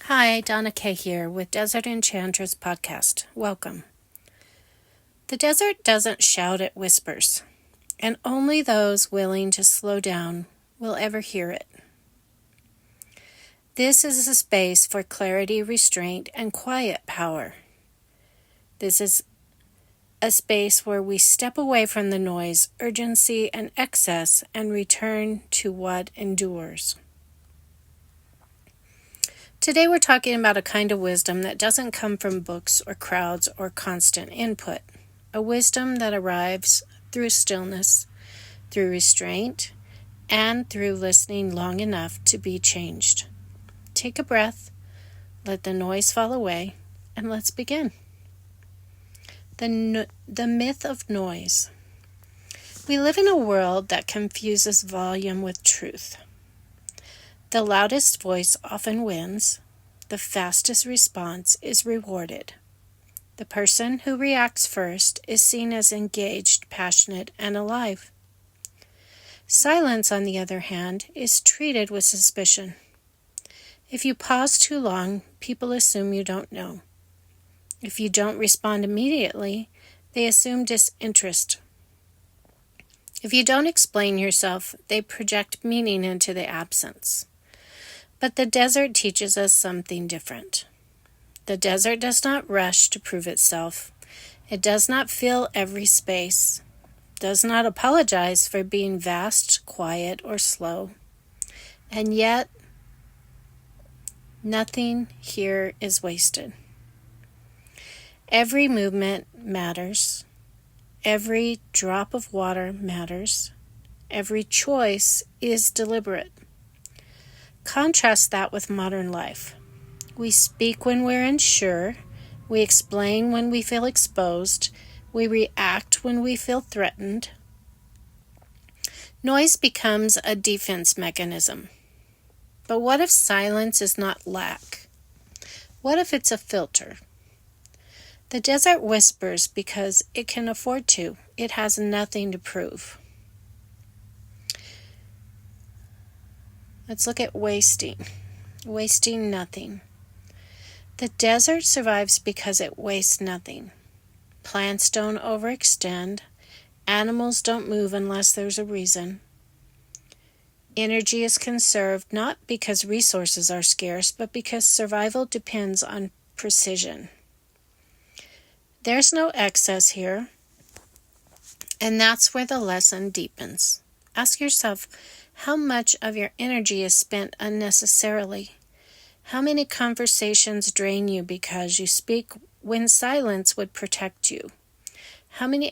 Hi, Donna Kay here with Desert Enchantress Podcast. Welcome. The desert doesn't shout, it whispers, and only those willing to slow down will ever hear it. This is a space for clarity, restraint, and quiet power. This is a space where we step away from the noise, urgency, and excess and return to what endures. Today we're talking about a kind of wisdom that doesn't come from books or crowds or constant input. A wisdom that arrives through stillness, through restraint, and through listening long enough to be changed. Take a breath, let the noise fall away, and let's begin. The myth of noise. We live in a world that confuses volume with truth. The loudest voice often wins. The fastest response is rewarded. The person who reacts first is seen as engaged, passionate, and alive. Silence, on the other hand, is treated with suspicion. If you pause too long, people assume you don't know. If you don't respond immediately, they assume disinterest. If you don't explain yourself, they project meaning into the absence. But the desert teaches us something different. The desert does not rush to prove itself. It does not fill every space, does not apologize for being vast, quiet, or slow. And yet, nothing here is wasted. Every movement matters. Every drop of water matters. Every choice is deliberate. Contrast that with modern life. We speak when we're unsure. We explain when we feel exposed. We react when we feel threatened. Noise becomes a defense mechanism. But what if silence is not lack? What if it's a filter? The desert whispers because it can afford to. It has nothing to prove. Let's look at wasting. Wasting nothing. The desert survives because it wastes nothing. Plants don't overextend. Animals don't move unless there's a reason. Energy is conserved not because resources are scarce, but because survival depends on precision. There's no excess here, and that's where the lesson deepens. Ask yourself, how much of your energy is spent unnecessarily? How many conversations drain you because you speak when silence would protect you? How many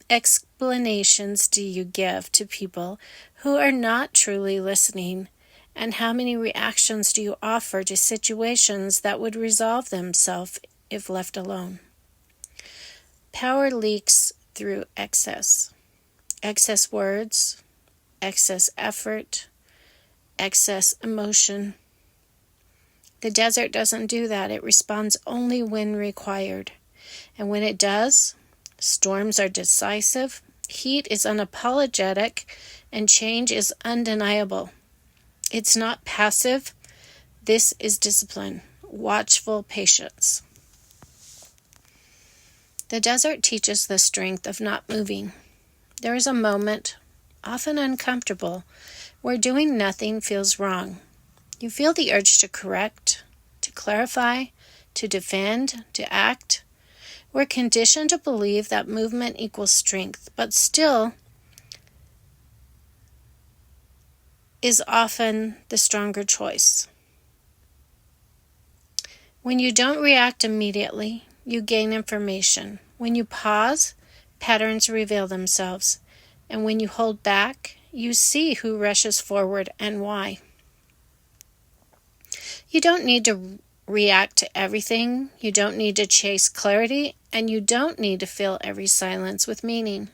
explanations do you give to people who are not truly listening? And how many reactions do you offer to situations that would resolve themselves if left alone? Power leaks through excess. Excess words, excess effort, excess emotion. The desert doesn't do that. It responds only when required. And when it does, storms are decisive, heat is unapologetic, and change is undeniable. It's not passive. This is discipline, watchful patience. The desert teaches the strength of not moving. There is a moment, often uncomfortable, where doing nothing feels wrong. You feel the urge to correct, to clarify, to defend, to act. We're conditioned to believe that movement equals strength, but still is often the stronger choice. When you don't react immediately, you gain information. When you pause, patterns reveal themselves. And when you hold back, you see who rushes forward and why. You don't need to react to everything. You don't need to chase clarity. And you don't need to fill every silence with meaning.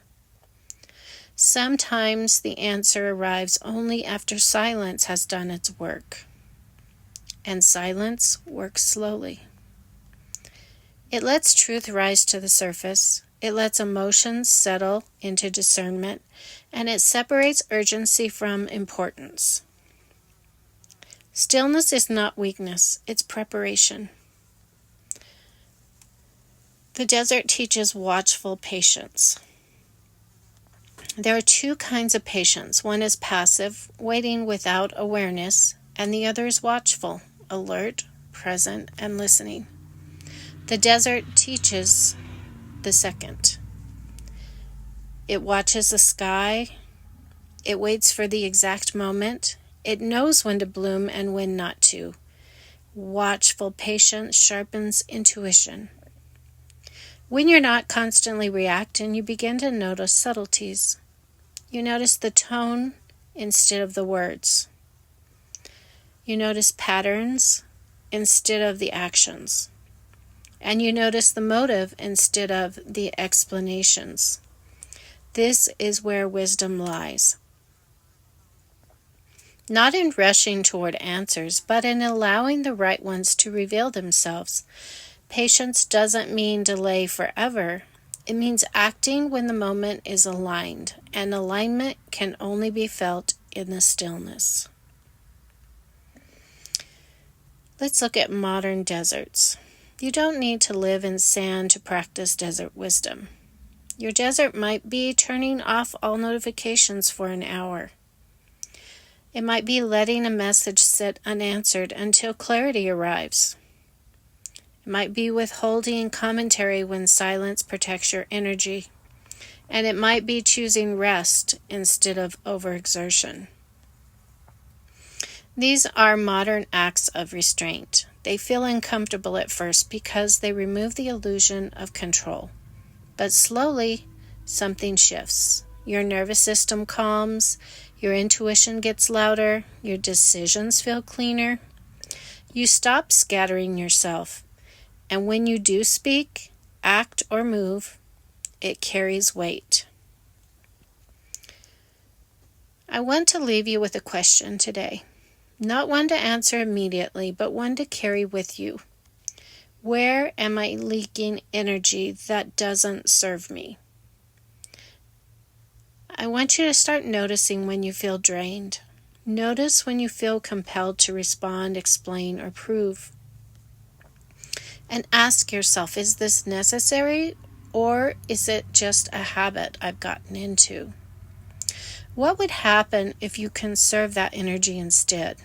Sometimes the answer arrives only after silence has done its work. And silence works slowly. It lets truth rise to the surface. It lets emotions settle into discernment. And it separates urgency from importance. Stillness is not weakness, it's preparation. The desert teaches watchful patience. There are two kinds of patience. One is passive, waiting without awareness, and the other is watchful, alert, present, and listening. The desert teaches the second. It watches the sky. It waits for the exact moment. It knows when to bloom and when not to. Watchful patience sharpens intuition. When you're not constantly reacting, you begin to notice subtleties. You notice the tone instead of the words. You notice patterns instead of the actions. And you notice the motive instead of the explanations. This is where wisdom lies. Not in rushing toward answers, but in allowing the right ones to reveal themselves. Patience doesn't mean delay forever. It means acting when the moment is aligned, and alignment can only be felt in the stillness. Let's look at modern deserts. You don't need to live in sand to practice desert wisdom. Your desert might be turning off all notifications for an hour. It might be letting a message sit unanswered until clarity arrives. It might be withholding commentary when silence protects your energy. And it might be choosing rest instead of overexertion. These are modern acts of restraint. They feel uncomfortable at first because they remove the illusion of control. But slowly, something shifts. Your nervous system calms, your intuition gets louder, your decisions feel cleaner. You stop scattering yourself, and when you do speak, act, or move, it carries weight. I want to leave you with a question today. Not one to answer immediately, but one to carry with you. Where am I leaking energy that doesn't serve me? I want you to start noticing when you feel drained. Notice when you feel compelled to respond, explain, or prove. And ask yourself, is this necessary, or is it just a habit I've gotten into? What would happen if you conserve that energy instead?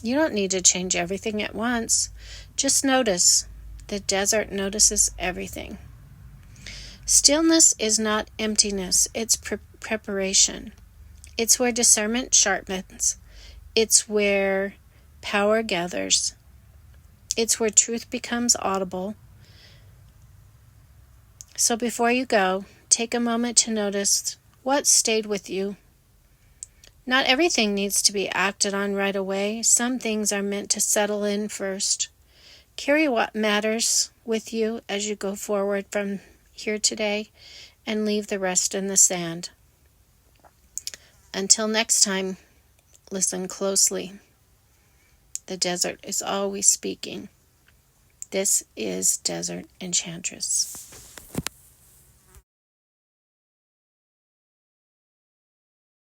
You don't need to change everything at once. Just notice. The desert notices everything. Stillness is not emptiness, it's preparation. It's where discernment sharpens. It's where power gathers. It's where truth becomes audible. So before you go, take a moment to notice what stayed with you. Not everything needs to be acted on right away. Some things are meant to settle in first. Carry what matters with you as you go forward from here today, and leave the rest in the sand. Until next time, listen closely. The desert is always speaking. This is Desert Enchantress.